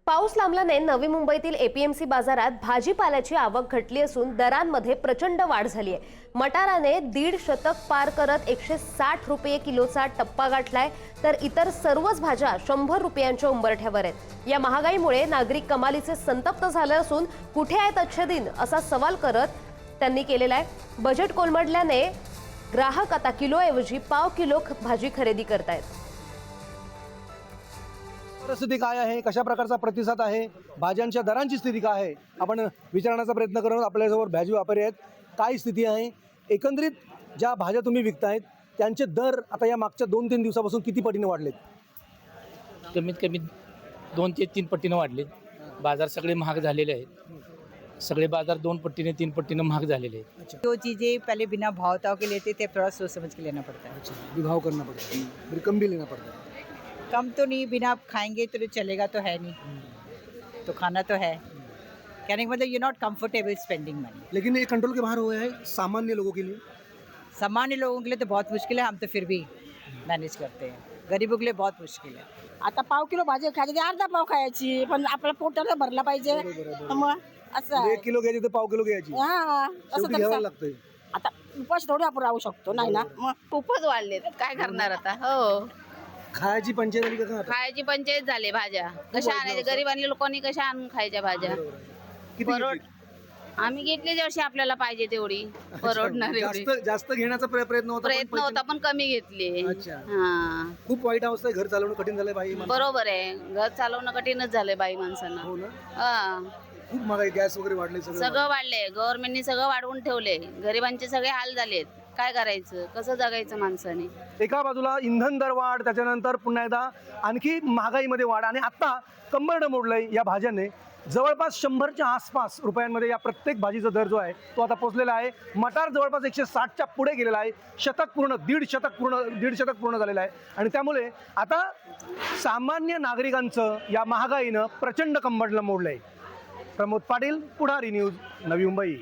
पाऊस लांबल्याने नवी मुंबईतील एपीएमसी बाजारात भाजीपाल्याची आवक घटली असून दरांमध्ये प्रचंड वाढ झाली आहे। मटाराने 1.5 शतक पार करत 160 रुपये किलोचा टप्पा गाठलाय, तर इतर सर्वच भाज्या 100 रुपयांच्या उंबरठ्यावर आहेत। या महागाईमुळे नागरिक कमालीचे संतप्त झाले असून कुठे आहेत अच्छे दिन असा सवाल करत त्यांनी केलेला आहे। बजेट कोलमडल्याने ग्राहक आता किलोऐवजी पाव किलो भाजी खरेदी करतायत। परिस्थिती काय आहे, कशा प्रकारचा प्रतिसाद आहे, भाज्यांच्या दरांची स्थिती काय आहे, आपण विचारण्याचा प्रयत्न करत आपल्यासमोर भाजी व्यापारी आहेत। काय स्थिती आहे, एकंदरीत ज्या भाज्या तुम्ही विकतायत त्यांचे दर आता या मागच्या 2-3 दिवसापासून किती पटीने वाढलेत? कमीत कमी 2 ते 3 पटीनं वाढले। बाजार सगळे महाग झालेले आहेत। सगळे बाजार 2 पट्टीने 3 पट्टीने महाग झालेले आहेत। जो चीज़ें पहले बिना भाव ताव के लेते थे, थोड़ा सोच समझ के लेना पड़ता है। अच्छा, भी भाव करना पड़ता है, फिर कम भी लेना पड़ता है। कम तो नहीं, बिना आप खाएंगे तो चलेगा तो है नहीं, तो खाना तो है। कहने का मतलब यू नॉट कंफर्टेबल स्पेंडिंग मनी। लेकिन ये कंट्रोल के बाहर हो गया है सामान्य लोगों के लिए। सामान्य लोगों के लिए तो बहुत मुश्किल है, हम तो फिर भी मॅनेज करते हैं। गरीबों के लिए बहुत मुश्किल है। आता पाव किलो भाजी खायची ती अर्धा पाव खायची, पण आपला पोटाला भरला पाहिजे। मग असं आहे। 1 किलो घ्यायची तर पाव किलो घ्यायची, हा, असं शेवटी तर घ्यावं लागतंय। आता उपास थोडी आपण राहू शकतो, नाही ना? मग खूपच वाढले, काय करणार आता। हो, खायची पंचायत झाली का आता? खायची पंचायत झाली। भाज्या कशा आणायच्या, गरीबांनी लोकांनी कशा आणून खायच्या भाज्या। किती परवड घेतली? आम्ही घेतली जशी आपल्याला पाहिजे तेवढी, परवडणार एवढी। जास्त घेण्याचा प्रयत्न होता, पण प्रयत्न होता पण कमी घेतली। अच्छा. हा, खूप वाईट अवस्था आहे, घर चालवणं कठीण झालंय बाई माणसाला. बरोबर आहे। घर चालवणं कठीणच झालंय बाई माणसांना। हो ना, हा, खूप महागाई, गॅस वगैरे वाढले, सगळं वाढलंय। गव्हर्नमेंटनी सगळं वाढवून ठेवले, गरिबांचे सगळे हाल झालेत। काय करायचं, कसं जगायचं माणसाने। एका बाजूला इंधन दर वाढ, त्याच्यानंतर पुन्हा एकदा आणखी महागाईमध्ये वाढ, आणि आता कंबरडं मोडलंय या भाज्याने। जवळपास 100च्या आसपास रुपयांमध्ये या प्रत्येक भाजीचा दर जो आहे तो आता पोहोचलेला आहे। मटार जवळपास 160च्या पुढे गेलेला आहे। शतक पूर्ण, 1.5 शतक पूर्ण झालेलं आहे, आणि त्यामुळे आता सामान्य नागरिकांचं या महागाईनं प्रचंड कंबरडं मोडलंय। प्रमोद पाटील, पुढारी न्यूज, नवी मुंबई।